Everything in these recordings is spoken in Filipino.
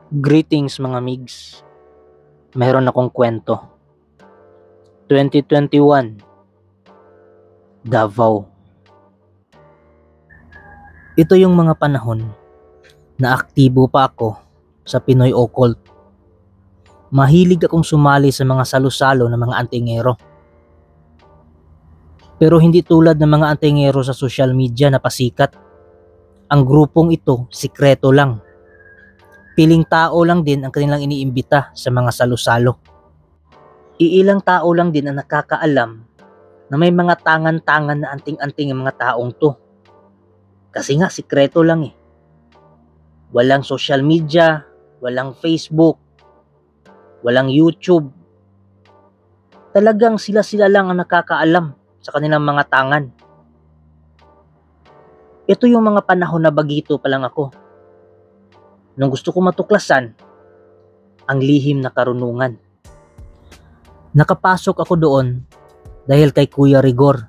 Greetings mga migs. Meron akong kwento. 2021, Davao. Ito yung mga panahon na aktibo pa ako sa Pinoy Occult. Mahilig akong sumali sa mga salo-salo ng mga antingero. Pero hindi tulad ng mga antingero sa social media na pasikat. Ang grupong ito, sikreto lang. Piling tao lang din ang kanilang iniimbita sa mga salo-salo. Iilang tao lang din ang nakakaalam na may mga tangan-tangan na anting-anting ang mga taong to. Kasi nga sikreto lang eh. Walang social media, walang Facebook, walang YouTube. Talagang sila-sila lang ang nakakaalam sa kanilang mga tangan. Ito yung mga panahon na bagito pa lang ako. Nung gusto ko matuklasan ang lihim na karunungan. Nakapasok ako doon dahil kay Kuya Rigor.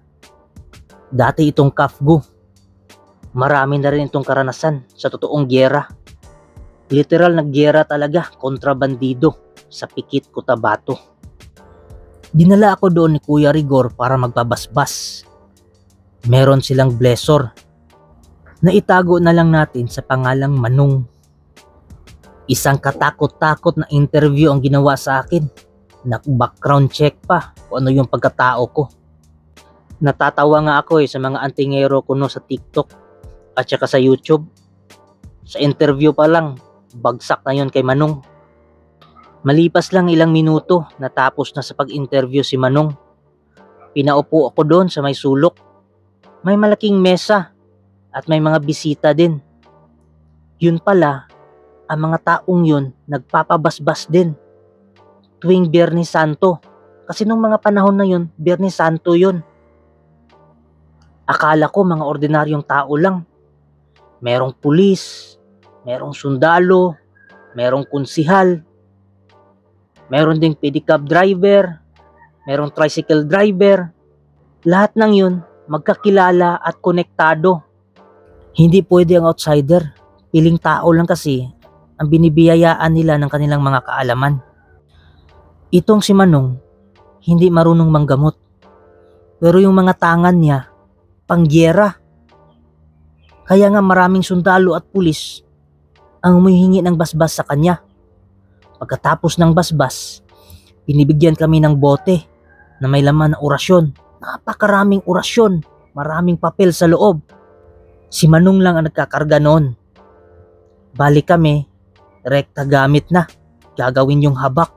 Dati itong kafgu. Marami na rin itong karanasan sa totoong gyera. Literal na gyera talaga, kontrabandido sa Pikit, Cotabato. Dinala ako doon ni Kuya Rigor para magpabasbas. Meron silang blessor na itago na lang natin sa pangalang Manong. Isang katakot-takot na interview ang ginawa sa akin. Background check pa kung ano yung pagkatao ko. Natatawa nga ako sa mga antingero ko sa TikTok at saka sa YouTube. Sa interview pa lang, bagsak na yun kay Manong. Malipas lang ilang minuto, natapos na sa pag-interview si Manong. Pinaupo ako doon sa may sulok. May malaking mesa at may mga bisita din. Yun pala, ang mga taong yun nagpapabasbas din tuwing Biyernes Santo. Kasi nung mga panahon na yun, Biyernes Santo yun. Akala ko mga ordinaryong tao lang. Merong pulis, merong sundalo, merong konsihal, meron ding pedicab driver, merong tricycle driver. Lahat ng yun magkakilala at konektado. Hindi pwede ang outsider. Piling tao lang kasi ang binibiyayaan nila ng kanilang mga kaalaman. Itong si Manong, hindi marunong manggamot. Pero yung mga tangan niya, pangyera. Kaya nga maraming sundalo at pulis ang humihingi ng basbas sa kanya. Pagkatapos ng basbas, binibigyan kami ng bote na may laman na orasyon. Napakaraming orasyon, maraming papel sa loob. Si Manong lang ang nagkakarga noon. Balik kami, rekta gamit na, gagawin yung habak.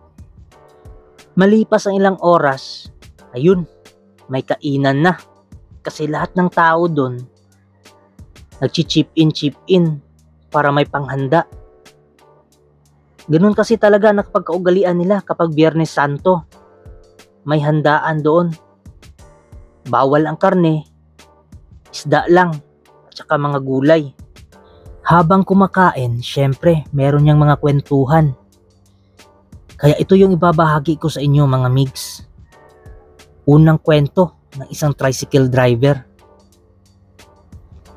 Malipas ang ilang oras, ayun, may kainan na. Kasi lahat ng tao doon, nag-chip in para may panghanda. Ganun kasi talaga nakapagkaugalian nila kapag Biyernes Santo. May handaan doon. Bawal ang karne, isda lang, at saka mga gulay. Habang kumakain, syempre, meron niyang mga kwentuhan. Kaya ito yung ibabahagi ko sa inyo mga migs. Unang kwento ng isang tricycle driver.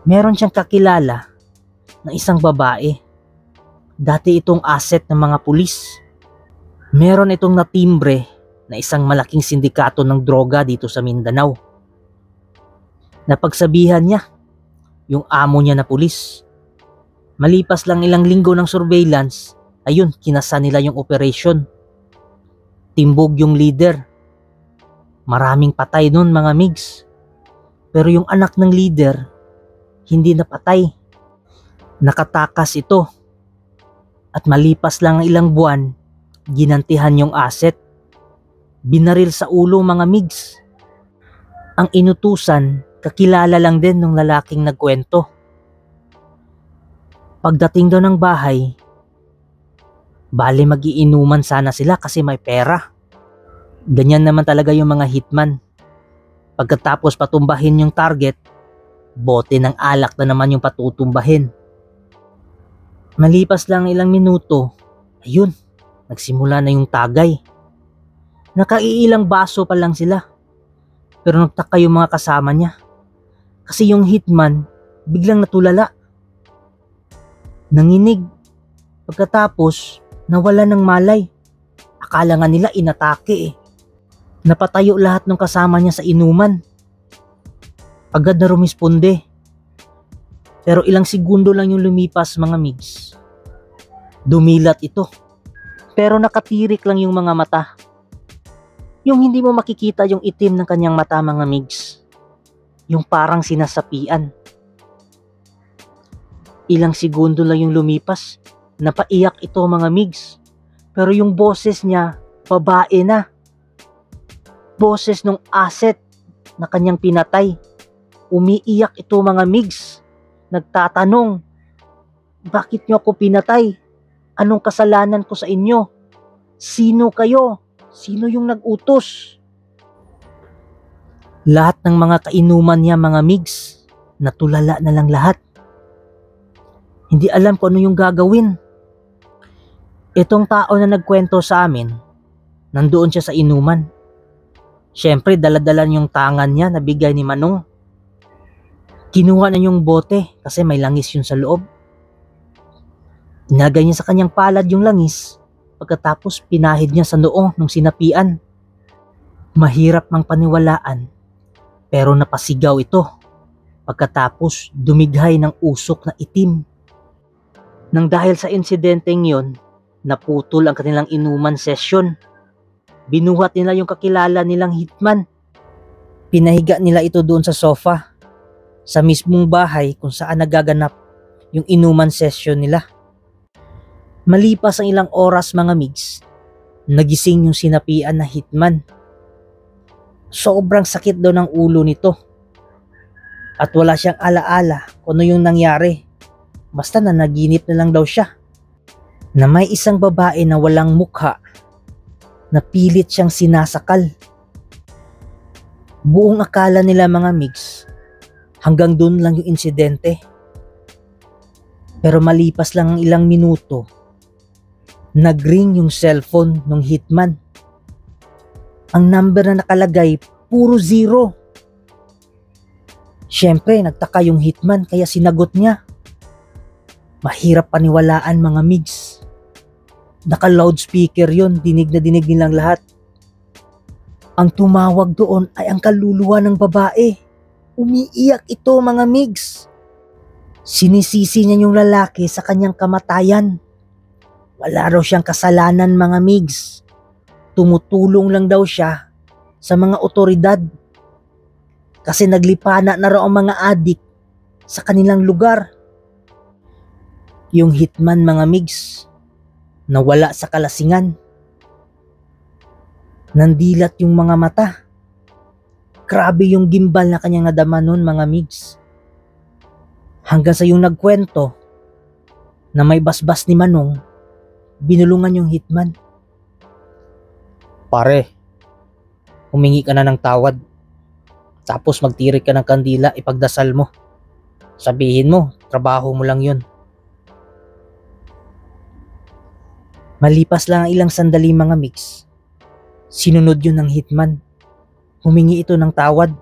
Meron siyang kakilala na isang babae. Dati itong asset ng mga pulis. Meron itong natimbre na isang malaking sindikato ng droga dito sa Mindanao. Napagsabihan niya yung amo niya na pulis. Malipas lang ilang linggo ng surveillance, ayun, kinasa nila yung operation. Timbog yung leader. Maraming patay nun mga migs. Pero yung anak ng leader, hindi napatay. Nakatakas ito. At malipas lang ang ilang buwan, ginantihan yung asset. Binaril sa ulo mga migs. Ang inutusan, kakilala lang din ng lalaking nagkwento. Pagdating daw ng bahay, bale magiinuman sana sila kasi may pera. Ganyan naman talaga yung mga hitman. Pagkatapos patumbahin yung target, bote ng alak na naman yung patutumbahin. Malipas lang ilang minuto, ayun, nagsimula na yung tagay. Nakaiilang baso pa lang sila. Pero nagtaka yung mga kasama niya. Kasi yung hitman, biglang natulala. Nanginig. Pagkatapos, nawala ng malay. Akala nga nila inatake eh. Napatayo lahat ng kasama niya sa inuman. Agad na rumisponde. Pero ilang segundo lang yung lumipas mga migs. Dumilat ito. Pero nakatirik lang yung mga mata. Yung hindi mo makikita yung itim ng kanyang mata mga migs. Yung parang sinasapian. Ilang segundo lang yung lumipas. Napaiyak ito mga migs. Pero yung boses niya, babae na. Boses nung asset na kanyang pinatay. Umiiyak ito mga migs. Nagtatanong, bakit niyo ako pinatay? Anong kasalanan ko sa inyo? Sino kayo? Sino yung nag-utos? Lahat ng mga kainuman niya mga migs, natulala na lang lahat. Hindi alam kung ano yung gagawin. Itong tao na nagkwento sa amin, nandoon siya sa inuman. Siyempre, dala-dala yung tangan niya na bigay ni Manong. Kinuha na yung bote kasi may langis yun sa loob. Inagay niya sa kanyang palad yung langis. Pagkatapos pinahid niya sa noo nung sinapian. Mahirap mang paniwalaan, pero napasigaw ito. Pagkatapos dumighay ng usok na itim. Nang dahil sa insidenteng yon, naputol ang kanilang inuman session. Binuhat nila yung kakilala nilang hitman. Pinahiga nila ito doon sa sofa, sa mismong bahay kung saan nagaganap yung inuman session nila. Malipas ang ilang oras mga migs, nagising yung sinapian na hitman. Sobrang sakit daw ng ulo nito. At wala siyang alaala kung ano yung nangyari. Basta nanaginip na lang daw siya. Na may isang babae na walang mukha na pilit siyang sinasakal. Buong akala nila mga migs, hanggang doon lang yung insidente. Pero malipas lang ang ilang minuto, nag-ring yung cellphone ng hitman. Ang number na nakalagay, puro 0. Siyempre, nagtaka yung hitman kaya sinagot niya. Mahirap paniwalaan mga migs. Naka-loudspeaker yun, dinig na dinig nilang lahat. Ang tumawag doon ay ang kaluluwa ng babae. Umiiyak ito mga migs. Sinisisi niya yung lalaki sa kanyang kamatayan. Wala raw siyang kasalanan mga migs. Tumutulong lang daw siya sa mga otoridad. Kasi naglipana na raw ang mga adik sa kanilang lugar. Yung hitman mga migs, nawala sa kalasingan. Nandilat yung mga mata. Grabe yung gimbal na kanyang nadama nun mga migs. Hanggang sa yung nagkwento na may basbas ni Manong, binulungan yung hitman. Pare, humingi ka na ng tawad. Tapos magtirik ka ng kandila, ipagdasal mo. Sabihin mo, trabaho mo lang yun. Malipas lang ang ilang sandali mga mix, sinunod yun ng hitman. Humingi ito ng tawad.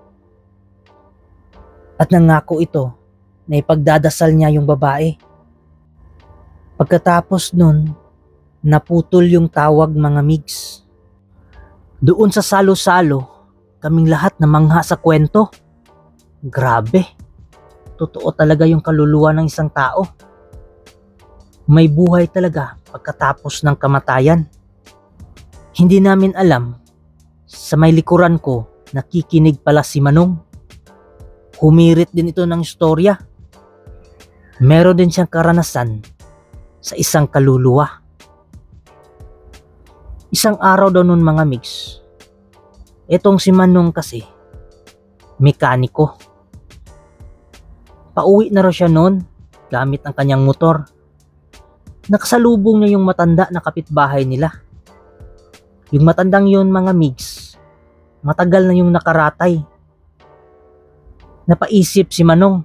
At nangako ito na ipagdadasal niya yung babae. Pagkatapos nun, naputol yung tawag mga migs. Doon sa salo-salo, kaming lahat namangha sa kwento. Grabe, totoo talaga yung kaluluwa ng isang tao. May buhay talaga pagkatapos ng kamatayan. Hindi namin alam, sa may likuran ko, nakikinig pala si Manong. Humirit din ito ng istorya. Meron din siyang karanasan sa isang kaluluwa. Isang araw daw nun mga mix, etong si Manong kasi, mekaniko. Pauwi na raw siya noon gamit ang kanyang motor. Nakasalubong niya yung matanda na kapitbahay nila. Yung matandang yun mga migs, matagal na yung nakaratay. Napaisip si Manong,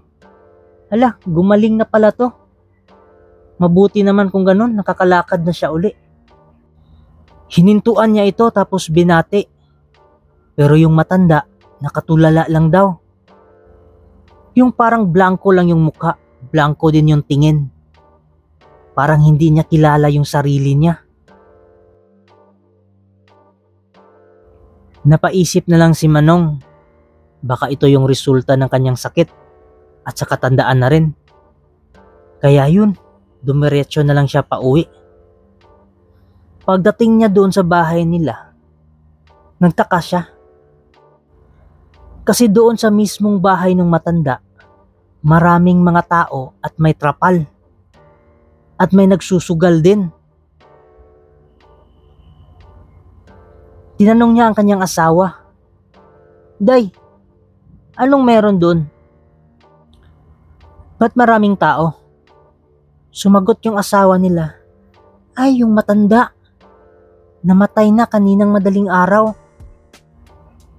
hala, gumaling na pala to. Mabuti naman kung ganun, nakakalakad na siya uli. Hinintuan niya ito tapos binati. Pero yung matanda, nakatulala lang daw. Yung parang blanco lang yung mukha, blanco din yung tingin. Parang hindi niya kilala yung sarili niya. Napaisip na lang si Manong, baka ito yung resulta ng kanyang sakit at sa katandaan na rin. Kaya yun, dumiretso na lang siya pauwi. Pagdating niya doon sa bahay nila, nagtaka siya. Kasi doon sa mismong bahay ng matanda, maraming mga tao at may trapal. At may nagsusugal din. Tinanong niya ang kanyang asawa, "Day, anong meron doon? Ba't maraming tao?" Sumagot yung asawa nila, "Ay, yung matanda. Namatay na kaninang madaling araw.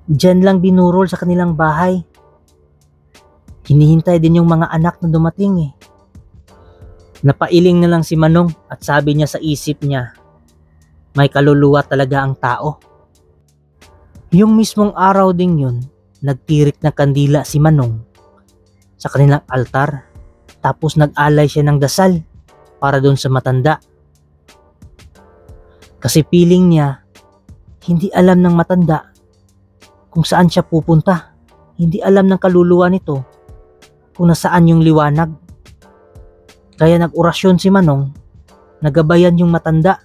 Diyan lang binurol sa kanilang bahay. Hinihintay din yung mga anak na dumating eh." Napailing na lang si Manong at sabi niya sa isip niya, may kaluluwa talaga ang tao. Yung mismong araw ding yun, nagtirik na kandila si Manong sa kanilang altar, tapos nag-alay siya ng dasal para doon sa matanda. Kasi feeling niya, hindi alam ng matanda kung saan siya pupunta. Hindi alam ng kaluluwa nito kung nasaan yung liwanag. Kaya nag-orasyon si Manong, nagabayan yung matanda.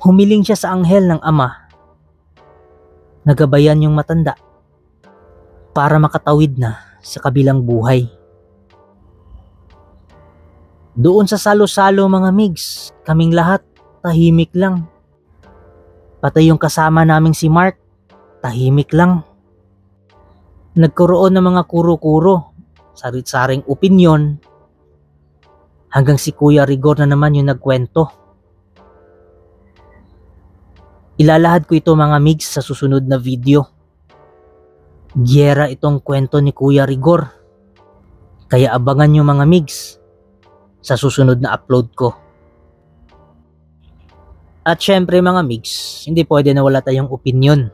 Humiling siya sa anghel ng Ama, nagabayan yung matanda para makatawid na sa kabilang buhay. Doon sa salo-salo mga migs, kaming lahat tahimik lang. Pati yung kasama naming si Mark, tahimik lang. Nagkaroon ng mga kuro-kuro, sarit-saring opinyon, hanggang si Kuya Rigor na naman yung nagkwento. Ilalahad ko ito mga migs sa susunod na video. Giyera itong kwento ni Kuya Rigor. Kaya abangan nyo mga migs sa susunod na upload ko. At syempre mga migs, hindi pwede na wala tayong opinion.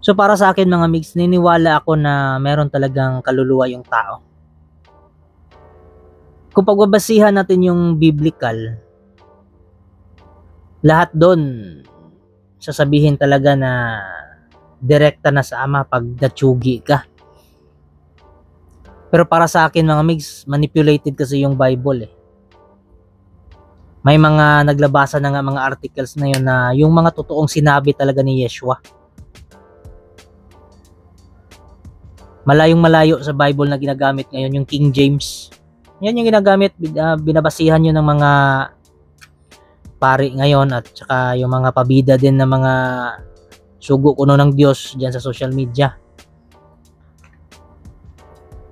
So para sa akin mga migs, niniwala ako na meron talagang kaluluwa yung tao. Kung pagbabasihan natin yung biblical, lahat doon sasabihin talaga na direkta na sa Ama pag natsugi ka. Pero para sa akin mga migs, manipulated kasi yung Bible eh. May mga naglabasa na nga mga articles na yun na yung mga totoong sinabi talaga ni Yeshua. Malayong malayo sa Bible na ginagamit ngayon yung King James. Yan yung ginagamit, binabasihan nyo ng mga pari ngayon at saka yung mga pabida din ng mga sugo kuno ng Diyos dyan sa social media.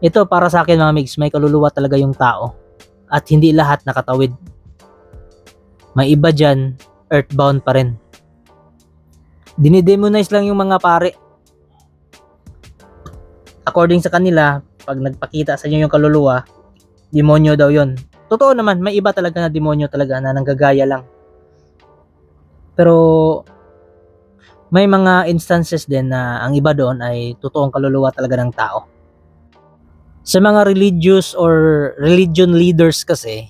Ito para sa akin mga migs, may kaluluwa talaga yung tao at hindi lahat nakatawid. May iba dyan, earthbound pa rin. Dinidemonize lang yung mga pari. According sa kanila, pag nagpakita sa inyo yung kaluluwa, demonyo daw yon. Totoo naman, may iba talaga na demonyo talaga na nanggagaya lang. Pero may mga instances din na ang iba doon ay totoong kaluluwa talaga ng tao. Sa mga religious or religion leaders kasi,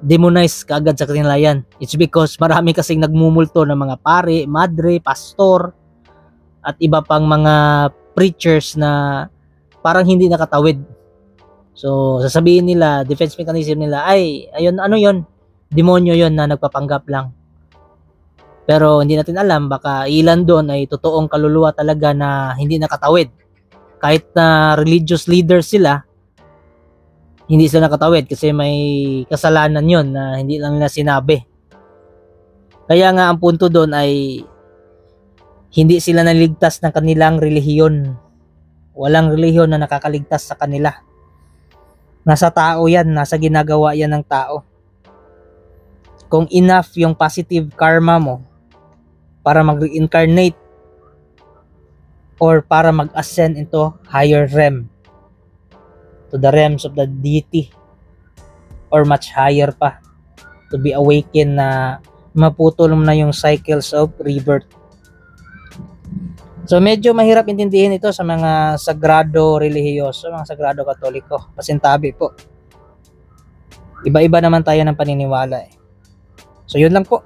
demonize kaagad sa kanila yan. It's because marami kasing nagmumulto ng mga pare, madre, pastor, at iba pang mga preachers na parang hindi nakatawid. So, sasabihin nila, defense mechanism nila, ay, ayun, ano yon, demonyo yon na nagpapanggap lang. Pero hindi natin alam, baka ilan doon ay totoong kaluluwa talaga na hindi nakatawid. Kahit na religious leaders sila, hindi sila nakatawid kasi may kasalanan yon na hindi lang nila sinabi. Kaya nga ang punto doon ay hindi sila naligtas ng kanilang relihiyon. Walang relihiyon na nakakaligtas sa kanila. Nasa tao yan, nasa ginagawa yan ng tao. Kung enough yung positive karma mo para mag-reincarnate or para mag-ascend into higher realm, to the realms of the deity or much higher pa, to be awakened na maputol mo na yung cycles of rebirth. So medyo mahirap intindihin ito sa mga sagrado relihiyoso, mga sagrado katoliko. Pasintabi po. Iba-iba naman tayo ng paniniwala eh. So yun lang po.